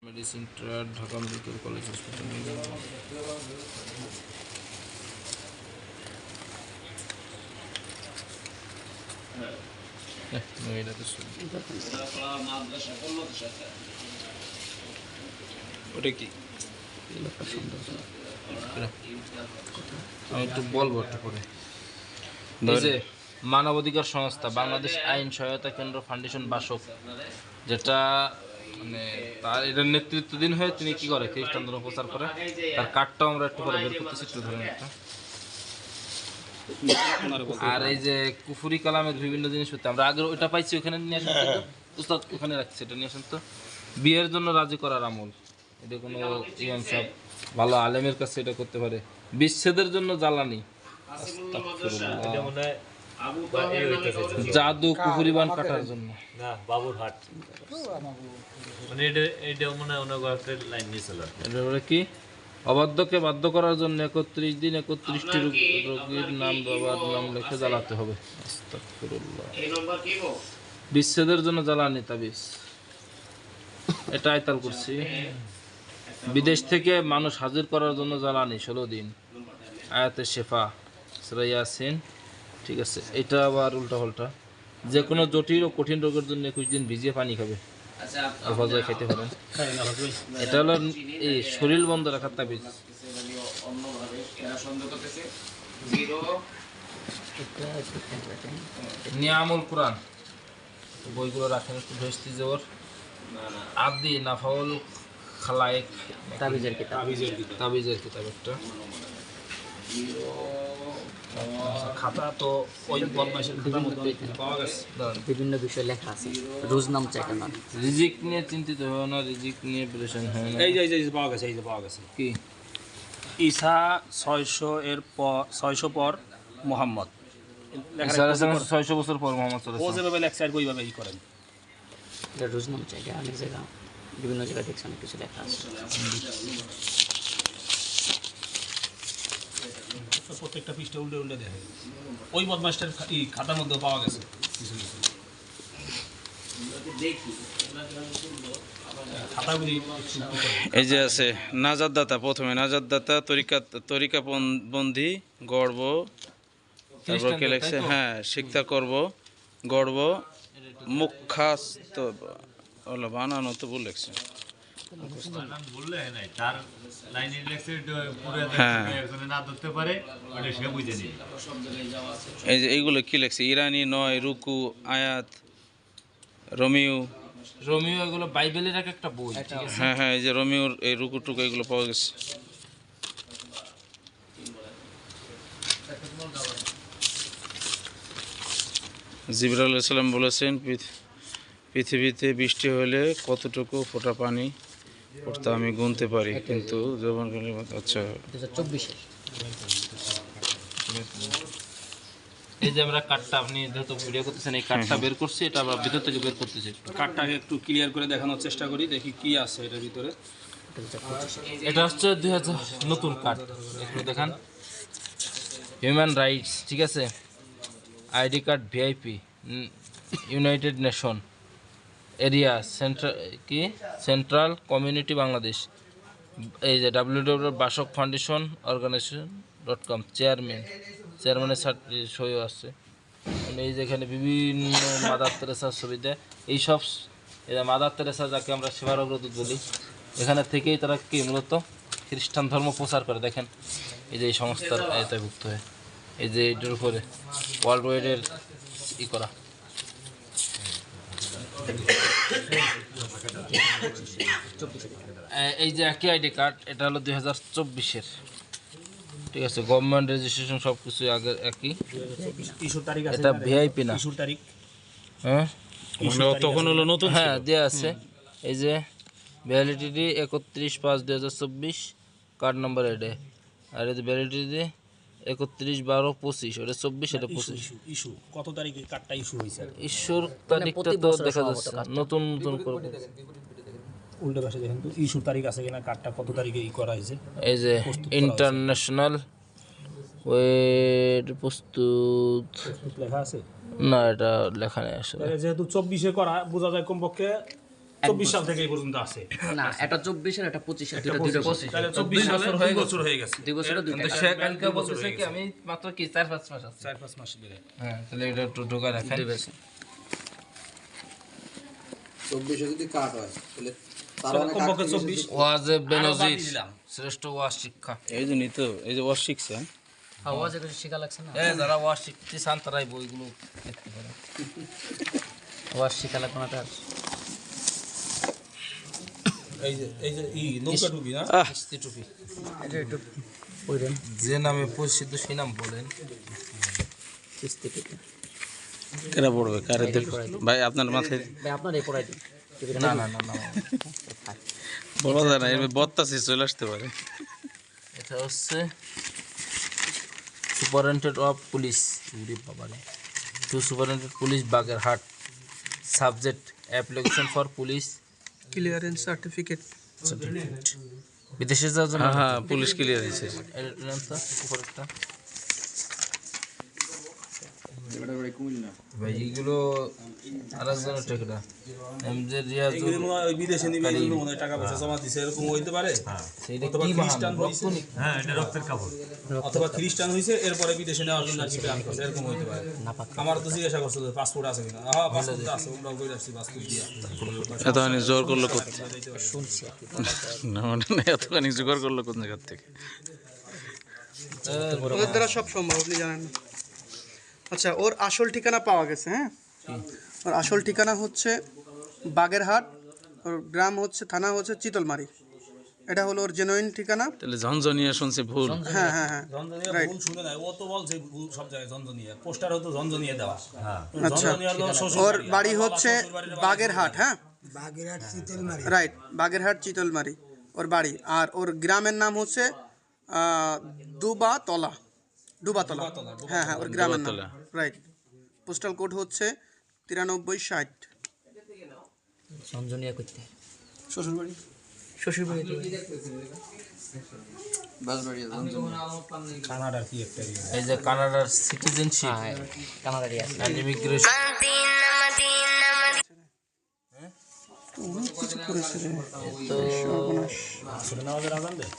Medicine triad Dhaka medical college hospital. ওটা কি আমি একটু বলবো একটু পরে। এই যে মানবাধিকার সংস্থা বাংলাদেশ আইন সহায়তা কেন্দ্র ফাউন্ডেশন বাসক, যেটা মানে তার এটার নেতৃত্বাধীন হয়ে তিনি কি করে খ্রিস্টান ধর্ম প্রচার করে, তার কার্ডটাও আমরা একটু করে বের করতেছি, একটু ধরেন একটা। আর এই যে কুফুরি কালামের বিভিন্ন জিনিস হতে আমরা আগে ওইটা পাইছি, ওখানে নিয়ে আসেন তো উস্তাদ, ওখানে রাখছি, এটা নিয়ে আসেন তো। বিয়ের জন্য রাজি করার আমল, এটা কোনো ইমাম সাহেব ভালো আলেমের কাছে এটা করতে পারে। বিচ্ছেদের জন্য জ্বালানি, জাদু কুফুরি বান কাটার জন্য না বাবুর হাট মানে এটা মনে হয় ওনার ঘরের লাইন নিয়েছিল। এটা বলে কি অবাধ্যকে বাধ্য করার জন্য 31 দিন 31টি রোগীর নাম বাবার নাম লিখে জ্বালাতে হবে। আস্তাগফিরুল্লাহ। বিচ্ছেদের জন্য জ্বালানি তাবিজ, এটা আইতাল করছি। বিদেশ থেকে মানুষ হাজির করার জন্য জ্বালানি 16 দিন, আয়াতে শেফা সূরা ইয়াসিন। ঠিক আছে, এটা আবার উল্টা পাল্টা। যে কোনো জটিল ও কঠিন রোগের জন্য 21 দিন ভিজিয়ে পানি খাবে, অভাবে খাইতে পারেন। এটা হলো এই শরীর বন্ধ রাখার তাবিজ। নিয়ামুল কোরআন বইগুলো রাখেন একটু, ভেস্তি জোর আদি নাফাউল খালায়েক তাবিজের কিতাব একটা। খাতা তো ওই বদমাইশের খাতার মধ্যে পাওয়া গেছে, বিভিন্ন বিষয় লেখা আছে। রোজ নাম চেক না, রিজিক নিয়ে চিন্তিত হয় না, রিজিক নিয়ে পরেশান হয় না। এই যে পাওয়া গেছে, এই যে পাওয়া গেছে কি ঈসা 600 এর পর 600 পর মুহাম্মদ 600 বছর পর মোহাম্মদ ও যেভাবে লেখছে আর ওইভাবে ই করেন। এটা রোজ নাম চেক, অনেক জায়গা বিভিন্ন জায়গায় দেখছি অনেক কিছু লেখা আছে। প্রত্যেকটা পৃষ্ঠা উল্টে উল্টে দেখে ওই বদমাইশটার খাতার মধ্যে পাওয়া গেছে কিছু কিছু খাতা বুঝি। এই যে আছে নাজাত দাতা, প্রথমে নাজাত দাতা তরিকা বন্দি গর্ব, তারপর কে লেখছে, হ্যাঁ শিক্ষা করব গর্ব মুখাস্ত বানানো তো ভুল লেখছে। এই যে এইগুলো কি লেখছে, ইরানি 9 রুকু আয়াত রোমিও এগুলো বাইবেলের একটা বই। ঠিক আছে, হ্যাঁ হ্যাঁ, এই যে রোমিওর এই রুকু টুকু এগুলো পাওয়া গেছে। জিবরাইল আলাইহিস সালাম বলেছেন, পৃথিবীতে বৃষ্টি হলে কতটুকু ফোঁটা পানি পড়তে আমি গুনতে পারি, কিন্তু যখন আচ্ছা 2024 এই যে আমরা কার্ডটা, আপনি যেহেতু ভিডিও করতেছেন, এই কার্ডটা বের করছি, এটা আমরা ভিতর থেকে বের করতেছি। কার্ডটাকে একটু ক্লিয়ার করে দেখানোর চেষ্টা করি, দেখি কি আছে এটার ভিতরে। এটা হচ্ছে 2000 নতুন কার্ড, একটু দেখান। হিউম্যান রাইটস, ঠিক আছে, ID card, VIP, United nation area central community Bangladesh. এই যে www.বাসক ফাউন্ডেশন অর্গানাইজেশন.com, চেয়ারম্যানের সইও আছে। এই যে এখানে বিভিন্ন মাদার তেরেসার ছবি দেয়, এইসব মাদার তেরেসা যাকে আমরা সেবার অগ্রদূত বলি, এখানে থেকেই তারা কি মূলত খ্রিস্টান ধর্ম প্রচার করে। দেখেন এই যে এই সংস্থার আয়তাভুক্ত হয়ে, এই যে এটার উপরে ওয়ার্ল্ড ওয়াইডের করা। এই যে একই আইডি কার্ড, এটা হলো 2024-এর। ঠিক আছে, গভর্নমেন্ট রেজিস্ট্রেশন সব কিছু আগের একই। ইস্যুর তারিখ আছে, এটা ভিআইপি না, ইস্যুর তারিখ, হ্যাঁ তখন হলো নতুন, হ্যাঁ দেওয়া আছে। এই যে ভ্যালিডিটি 31/5/2024, কার্ড নাম্বার এটা। আর এই যে ভ্যালিডিটি 31/12/25, ওটা 24, এটা 25। ইস্যু কত তারিখে কার্ডটা ইস্যু হয়েছে? ইস্যুর তারিখটা তো দেখা যাচ্ছে নতুন করে। উল্টো পাশে দেখেন তো ইস্যুর তারিখ আছে কিনা, কার্ডটা কত তারিখে করা হয়েছে। এই যে ইন্টারন্যাশনাল ওয়েট প্রস্তুত লেখা আছে না, এটা লেখা নেই আসলে। যেহেতু 24-এ করা, বোঝা যায় কমপক্ষে 24 সাল থেকে এই পর্যন্ত আছে। না, এটা 24 আর এটা 25 এর এটা দুটো 25 বছর। তাহলে 24 সালে 2 বছর হয়ে গেছে। 2 বছর দুটো। কিন্তু সে কালকে বলতেছে কি আমি মাত্র কি 4-5 মাস আছে। 4-5 মাস ধরে। হ্যাঁ, তাহলে এটা একটু ঢোকা রাখেন। 2 বছর। 24 যদি কাট হয় তাহলে তাহলে কমপক্ষে 24 ওয়াজে বেনজির বাদ দিলাম। শ্রেষ্ঠ ওয়াজ শিক্ষা। এই জন্যই তো এই যে ওয়াজ শিখছে, হ্যাঁ? আওয়াজ একটু শিখা লাগছে না? যারা ওয়াজ শিখতে চান তারাই বইগুলো দেখতে পারেন। আওয়াজ শিখা লাগবে না তার। এই যে নৌকা টুপি না? কিস্তি টুপি। এটা একটু পড়েন। যে নামে পরিচিত সেই নাম বলেন। কিস্তি থেকে। কেরা পড়বে কারে দেবে? ভাই আপনার মাথায় ভাই আপনার এই পড়াই দিন। না না না না, বলা যায় না, এর বত্তাসি চলে আসতে পারে। এটা হচ্ছে superintendent of police to superintendent police Bagerhat, subject application for police clearance certificate. বিদেশে যাওয়ার জন্য। হ্যাঁ, পুলিশ ক্লিয়ার হয়েছে। উপরেরটা কুমিল্লা ভাই এইগুলো আরেকজনের টেকরা এমজে রিয়াজ এগুলো মনে হয় ওই বিদেশে নিবে, এগুলো মনে হয় টাকা পয়সা জমা দিছে, এরকম হইতে পারে। সেইটা অথবা কি খ্রিস্টান বাহানা? হইছে, হ্যাঁ এটা রক্তের কাপড়, অথবা খ্রিস্টান হইছে এরপরে বিদেশে নেওয়ার জন্য আর কি প্ল্যান করছে, এরকম হইতে পারে। আমার তো জিজ্ঞাসা করছিল পাসপোর্ট আছে কিনা। হ্যাঁ পাসপোর্ট তো আছে, আমরাও কইরা আসছি পাসপোর্ট দিয়া। এতখানি জোর করলো করতে শুনছি আর কি। না, মানে না, এতখানি জোগাড় করলো কোন জায়গার থেকে? ওদের দ্বারা সব সম্ভব, আপনি জানেন না। আচ্ছা, ওর আসল ঠিকানা পাওয়া গেছে। হ্যাঁ, ওর আসল ঠিকানা হচ্ছে বাগেরহাট, ওর গ্রাম হচ্ছে, থানা হচ্ছে চিতলমারি। এটা হলো ওর জেনুইন ঠিকানা। তাহলে ঝনঝনিয়া শুনছি ভুল। হ্যাঁ হ্যাঁ হ্যাঁ, ঝঞ্ঝনিয়া Right. ভুল শুনে নাই, ও তো বলছে ভুল সব জায়গায় ঝঞ্ঝনিয়া, পোস্টার হতো ঝঞ্ঝনিয়া দেওয়া। আচ্ছা, ঝঞ্ঝনিয়া হলো শ্বশুর ওর বাড়ি, বাড়ি আমার হচ্ছে শ্বশুর বাড়ির বাড়ি বাগেরহাট। হ্যাঁ, রাইট, বাগেরহাট চিতলমারি ওর বাড়ি। আর ওর গ্রামের নাম হচ্ছে ডুবাতলা। ডুবাতলা, হ্যাঁ হ্যাঁ, ওর গ্রামের নাম। রাইট, পোস্টাল কোড হচ্ছে 9360। সঞ্জনিয়া করতে। শ্বশুরবাড়ি। শ্বশুরবাড়ি বাসবাড়ি কানাডার কি একটা ইয়ে। এই যে কানাডার সিটিজেনশিপ হ্যাঁ, কানাডারি আছে। And immigration. অনেক কিছু করেছে রে। আসলে না ওদের আজান দেয়?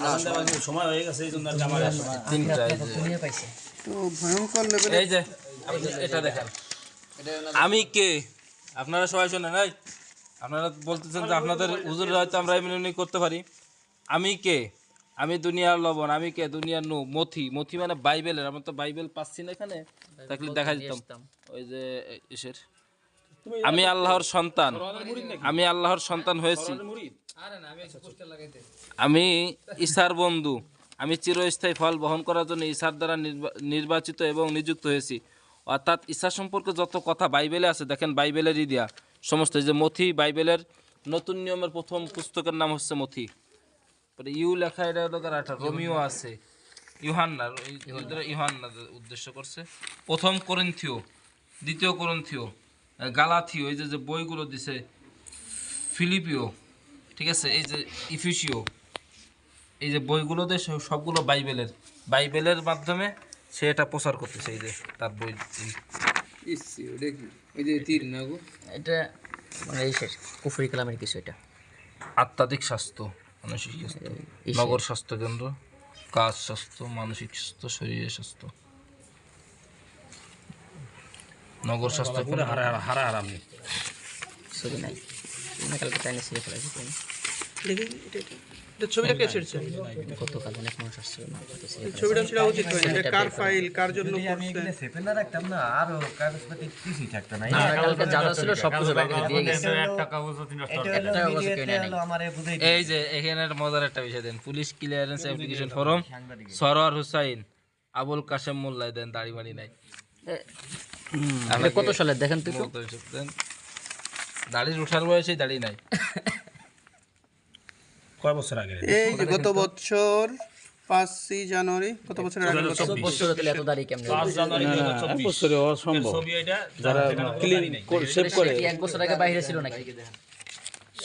আজান দেওয়ার যে সময় হয়ে গেছে, এই জন্য আর কি আমার আর সময়। তিনটা এই যে। দুনিয়া পাইছে। তো ভয়ঙ্কর লেভেলে। এই যে আপনি এটা দেখেন, আমি কে? আপনারা সবাই শোনেন। এই আপনারা বলতেছেন যে আপনাদের হুজুরের হয়তো আমরা এমনি করতে পারি। আমি কে? আমি দুনিয়ার লবণ। আমি কে? দুনিয়ার নূর। মথি। মথি মানে বাইবেলের। আমরা তো বাইবেল পাচ্ছি না এখানে, তাহলে দেখা দিতাম। ওই যে ইসের, আমি আল্লাহর সন্তান, আমি আল্লাহর সন্তান হয়েছি, আমি ঈসার বন্ধু, আমি চিরস্থায়ী ফল বহন করার জন্য ঈসার দ্বারা নির্বাচিত এবং নিযুক্ত হয়েছি। অর্থাৎ ঈসা সম্পর্কে যত কথা বাইবেলে আছে, দেখেন বাইবেলেরই দেয়া সমস্ত। এই যে মথি, বাইবেলের নতুন নিয়মের প্রথম পুস্তকের নাম হচ্ছে মথি। পরে ইউ লেখা, এটা হলো কার? একটা রোমিও আছে, ইউহান্নার, ইউহান্না উদ্দেশ্য করছে। প্রথম করিন্থীয়, দ্বিতীয় করিন্থীয়, গালাথীয়, এই যে যে বইগুলো দিছে, ফিলিপিও, ঠিক আছে, এই যে ইফিসিও, এই যে বইগুলোতে সবগুলো বাইবেলের। বাইবেলের মাধ্যমে সে এটা প্রচার করতেছে। এই যে তার বই। ইসি দেখি ওই যে তীর না গো, এটা মানে এই শেষ কুফরি কালামের কিছু। এটা আধ্যাত্মিক স্বাস্থ্য, মানসিক স্বাস্থ্য, নগর স্বাস্থ্য কেন্দ্র, কাজ স্বাস্থ্য, মানসিক স্বাস্থ্য, শরীরের স্বাস্থ্য, নগর স্বাস্থ্য পুরো হারা আমি ছবি নাই। কালকে চাইলে ছিঁড়ে ফেলেছি। দেখি এটা ছবিটা কে ছেড়েছে? গতকাল অনেক মানুষ আসছিল না, ছবিটা ছেড়া উচিত হয়। এটা কার ফাইল, কার জন্য করছে? কালকে যা যা ছিল সব কিছু বাইরে দিয়ে গেছে। একটা কাগজ কেউ নেয় নাই। এই যে এখানে একটা মজার একটা বিষয় দেন, police clearance application form, Sarwar Hussain, Abul Kashem মোল্লাই দেন, দাড়ি মাড়ি নাই। আপনি কত সালে দেখেন তুই তো? দেন, দাড়ির উঠার বয়সে দাড়ি নাই। কয় বছর আগে? এই যে গত বছর 5 জানুয়ারি, কত বছরের আগে? বছর তাহলে এত দাঁড়িয়ে কেমনে? 5 জানুয়ারি 2024 বছরে অসম্ভব। ছবি এটা যারা ক্লিন সেভ করে, কি এক বছর আগে বাইরে ছিল নাকি?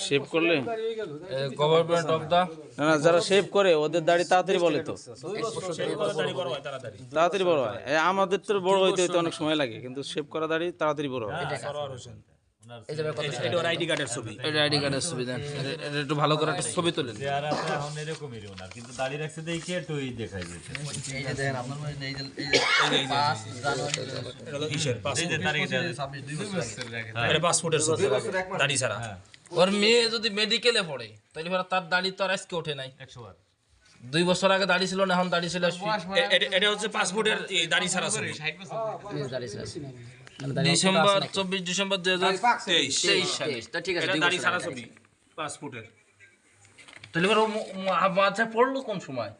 সেভ করলে গভর্নমেন্ট অফ দা, না না, যারা সেভ করে ওদের দাড়ি তাড়াতাড়ি বলে তো, তাড়াতাড়ি বড় হয়, তাড়াতাড়ি। তাড়াতাড়ি বড় হয়। আমাদের তো বড় হইতে হইতে অনেক সময় লাগে, কিন্তু সেভ করা দাড়ি তাড়াতাড়ি বড় হয়। সরোয়ার হোসেন এই যাবে কত এটা ওর আইডি কার্ডের ছবি। এটা আইডি কার্ডের ছবি দেন, এটা একটু ভালো করে একটা ছবি তোলেন। চেহারা তো এখন এরকমই ওনার, কিন্তু দাড়ি রাখছে দেখি একটু দেখাই যাচ্ছে। এই যে দেখেন আপনার মনে এই যে 5 জানুয়ারি এটা হলো ইসের এই যে তারিখ দেওয়া 26 2 বছর আগে। এটা পাসপোর্টের ছবি, দাড়ি ছাড়া। ওর মেয়ে যদি মেডিকেলে পড়ে তাহলে পরে তার দাড়ি তো আর আজকে ওঠে নাই। 100 বার 2 বছর আগে দাড়ি ছিল না, এখন দাড়ি ছিল। এটা হচ্ছে পাসপোর্টের দাড়ি ছাড়া ছবি। এই দাড়ি ছিল ডিসেম্বর 24 ডিসেম্বর 2023 সালে। তা ঠিক আছে এটা 2 দাড়ি বছর ছাড়া আগে। ছবি পাসপোর্টের। তাহলে পরে বাচ্চা পড়লো কোন সময়?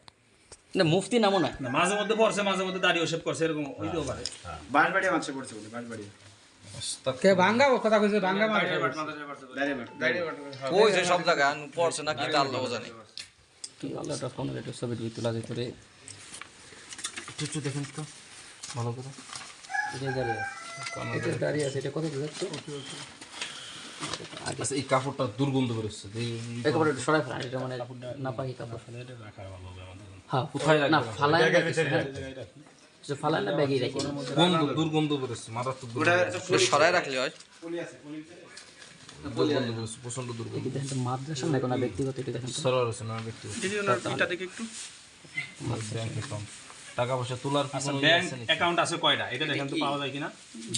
না মুফতি নামও না। না, মাঝে মধ্যে পড়ছে, মাঝে মধ্যে দাড়ি ওসব করছে, এরকম হইতেও পারে। বাঁশবাড়িয়া মানুষে পড়ছে বলে বাঁশবাড়িয়া কে ভাঙ্গা কথা কইছে ভাঙ্গা ওই যে সব জায়গায় পড়ছে না কি তার লোক জানে কি আল্লাহটা ফোন রেটে ছবি দুই তোলা যেত রে। একটু দেখেন তো ভালো করে। এটা দাঁড়িয়ে আছে, এটা কত দেখছো? আচ্ছা, এই কাপড়টা দুর্গন্ধ বেরোচ্ছে। একেবারে সরাই ফেলা, এটা মানে না পাকি কাপড়। হ্যাঁ কোথায় না রাখবেন? ফালাই না কিছু, যে ফালাই না ব্যাগই রাখি। দুর্গন্ধ বেরোচ্ছে, মারাত্মক ওটা সরাই রাখলে হয় দুর্গন্ধ বেরোচ্ছে, প্রচন্ড দুর্গন্ধ। এই দেখেন মাদ্রাসা না কোনো ব্যক্তিগত, এটা দেখেন তো। সরোয়ার হচ্ছে না ব্যক্তি এটা দেখে একটু ব্যাংক অ্যাকাউন্ট, টাকা পয়সা তোলার কি কোনো ব্যাংক আছে নাকি? অ্যাকাউন্ট আছে কয়টা? এটা দেখেন তো পাওয়া যায় কিনা।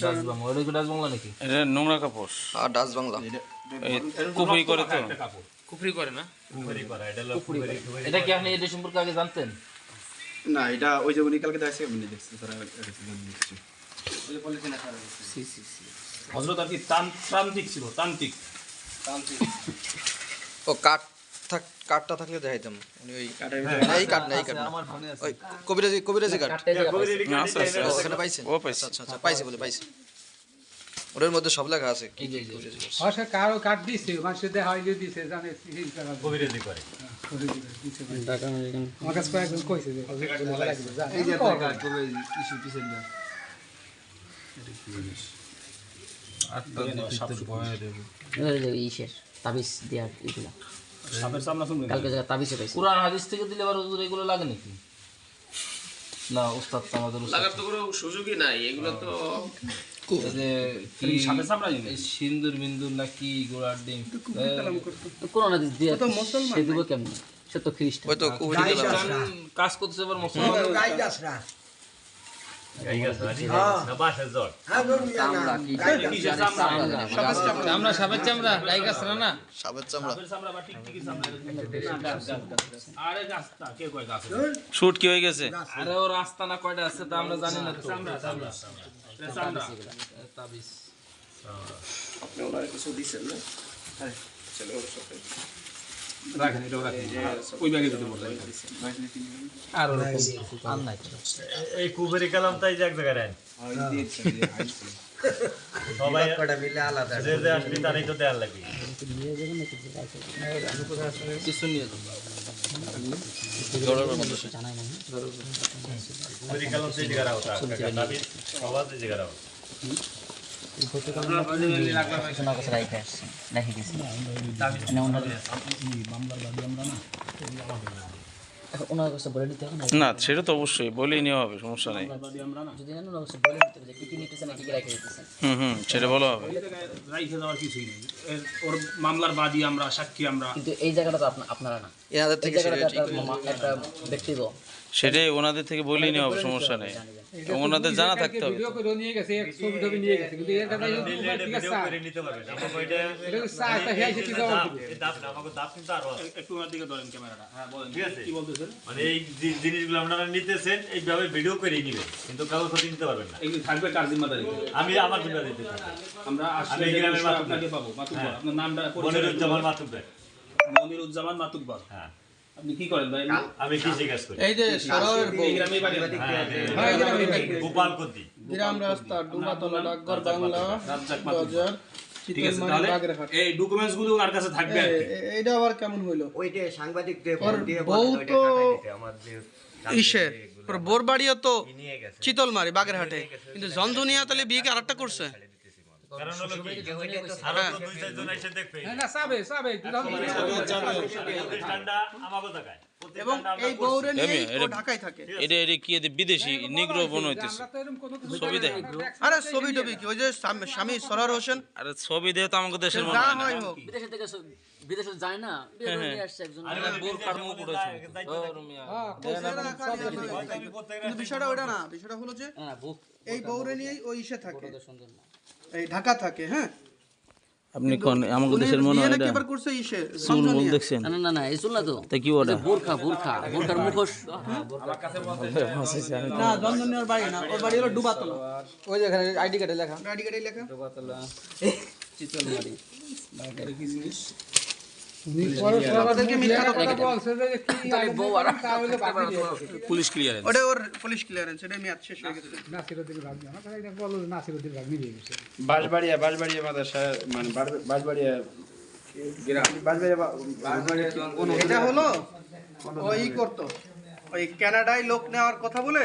ডাচ বাংলা, ওটা কি ডাচ বাংলা নাকি? এটা নোংরা কাপড়, আর ডাচ বাংলা এই কুফরি করে তো। একটা কাপড়। কুফরি করে না? কুফরি করা, এটা হলো কুফরি। এটা কি আপনি এটা সম্পর্কে আগে জানতেন? না এটা ওই যে উনি কালকে দেখছে উনি দেখছে তারা দেখছে হযরত আর কি তান্ত্রিক ছিল, তান্ত্রিক। ও কাঠটা থাকলে দেখাইতাম উনি ওই এই কাঠ না এই কাঠ না ওই কবিরাজি কাঠ কাটতে জায়গা পাইছে। আচ্ছা, ও, ওখানে পাইছেন ও পাইছে। আচ্ছা আচ্ছা পাইছে বলে পাইছে ওটার মধ্যে সব লেখা আছে এই যে আচ্ছা কারো কাট দিছে মাসে দেখা হইলে দিছে জানে কবিরাজি করে। ঢাকা আমেরিকান আমার কাছে কয়েকজন কইছে যে ভালো লাগবে যা এই যে কাট কবে ইস্যু পিছে না এই যে ইসের তাবিজ দেওয়ার এগুলা সাপের সামনা শুনবেন। কালকে জায়গা তাবিজে পাইছে। কোরআন হাদিস থেকে দিলে আবার হুজুর এগুলো লাগে নাকি? না উস্তাদ তো আমাদের উস্তাদ। লাগার তো কোনো সুযোগই নাই, এগুলো তো এই যে কি সাপের চামড়া জিনিস। এই সিন্দুর মিন্দুর নাকি গোড়ার ডিম কোরআন হাদিস দিয়ে সে দিব কেমন? সে তো খ্রিস্টান। ওই তো কুফরি কাজ করতেছে আবার মুসলমান। গাই গাছ না বাসের জট। চামড়া কি আমরা সাপের চামড়া গাই গাছ না। সাবের চামড়া সাপের চামড়া বা টিকটিকির চামড়া। আরে গাছটা কে কয় গাছ? শুট কি হয়ে গেছে? আরে ওর আস্তানা কয়টা আছে তা আমরা জানি না তো। চামড়া। এটা চামড়া। তাবিজ ওনারা কিছু দিচ্ছেন না। রাখেন, এটাও রাখেন। ওই ব্যাগে যদি বলে আর ওরকম আর নাই। এই কুফরি কালামটাই যে এক জায়গায় রাখেন। সবাই মিলে আলাদা, যে যে আসলে তারই তো দেয়ার লাগবে। কিছু নিয়ে যাবো। জানাই না। কুফরি কালাম সেই জায়গায় রাখো, তাবিজ সবার সেই জায়গায় রাখো। শোনা কথা রাইতে আসছে দেখি দিছি মানে ওনার কাছে বলে দিতে হবে না। না সেটা তো অবশ্যই বলেই নেওয়া হবে, সমস্যা নেই। যদি না ওনার কাছে বলে দিতে হবে যে কি কি নিতেছেন কি কি রাখে দিতেছেন। সেটা বলা হবে। রাইখে যাওয়ার কিছুই নেই। ওর মামলার বাদী আমরা, সাক্ষী আমরা। কিন্তু এই জায়গাটা তো আপনারা না, এনাদের এই থেকে জায়গাটা সেটা ঠিক একটা ব্যক্তিগত। সেটাই ওনাদের থেকে বলেই নেওয়া হবে, সমস্যা নেই। ওনাদের জানা থাকতে হবে। ভিডিও করে নিয়ে গেছে এক ছবি টবি নিয়ে গেছে কিন্তু এর কথা ঠিক আছে ভিডিও করে নিতে পারবেন। আমরা ওইটা এটা সাথে হেই কি জবাব দাপ, দিবে এই দাপ না, আমাকে দাপ কিন্তু আরো আছে। একটু আমার দিকে ধরেন ক্যামেরাটা। হ্যাঁ বলেন, ঠিক আছে? কি বলতেছেন? মানে এই জিনিসগুলো আপনারা নিতেছেন, এইভাবে ভিডিও করে নিবেন, কিন্তু কাগজ ক্ষতি নিতে পারবেন না। এগুলি থাকবে কার জিম্মাদারি? আমি আমার জিম্মা দিতে থাকবো। আমরা আসলে আমি গ্রামের মাতুব্বর। আপনাকে পাবো। মাতুব্বর, আপনার নামটা মনিরুজ্জামান মাতুব্বর। মনিরুজ্জামান মাতুব্বর। হ্যাঁ, আপনি কি করেন ভাই? আমি কৃষি কাজ করি। এই যে সরোর এই গ্রামেই বাড়ি? গোপাল কদ্দি। গ্রাম রাস্তা ডুবাতলা ডাকঘর বাংলা রাজ্জাক মাতুব্বর। বাজার ঠিক আছে, চিতলমারি তাহলে বাগেরহাট এই ডকুমেন্টস গুলো ওনার কাছে থাকবে আর কি। এইটা আবার কেমন হইলো ওইটা সাংবাদিক ওর বউ তো ইসের ওর বোর বাড়িও তো চিতলমারি বাগেরহাটে কিন্তু জনজুনিয়া তাহলে বিয়ে কি আরেকটা করছে কারণ হলো কি আরো তো দুই চারজন এসে দেখবে না সাবে প্রতিষ্ঠানটা আমাকে দেখায়। এবং এই বউরে নিয়ে এটা- ও ঢাকায় থাকে। এটা কি বিদেশি নিগ্রো বোন হইতেছে ছবি দেখেন আরে ছবি টবি কি ওই যে স্বামী সরার হোসেন আরে ছবি দেখে তো আমাকে দেশের মনে যা হয় না হয় হোক, বিদেশে থেকে বিদেশে যায় না বিয়ে করে নিয়ে আসছে একজন বোরখার মুখ উঠেছে ওর মিয়া। কিন্তু বিষয়টা ওটা না, বিষয়টা হলো যে হ্যাঁ বুক এই বউরে নিয়ে ওই ইসে থাকে, সুন্দর না এই ঢাকা থাকে। হ্যাঁ, আপনি কোন আমাকে উনি দেশের মনে বিয়ে হয় নাকি এটা এবার করছে ইসে চুল মুখ জনজনিয়া। দেখছেন না না না এই চুল না তো তা কি ওটা বোরখার মুখোশ না জনজনিয়ার বাড়ি না, ওর বাড়ি হলো ডুবাতলা। ওই যে এখানে আইডি কার্ডে লেখা গাড়ি গাড়ি লেখা। আমাদেরকে মিথ্যা কথা বলছে। বউ আর পুলিশ ক্লিয়ারেন্স ওটা ওর পুলিশ ক্লিয়ারেন্স, এটা মেয়াদ শেষ হয়ে গেছে। বাঁশবাড়িয়া মাদ্রাসা মানে বাঁশবাড়িয়া এটা হলো ওই করতো, ওই কানাডায় লোক নেওয়ার কথা বলে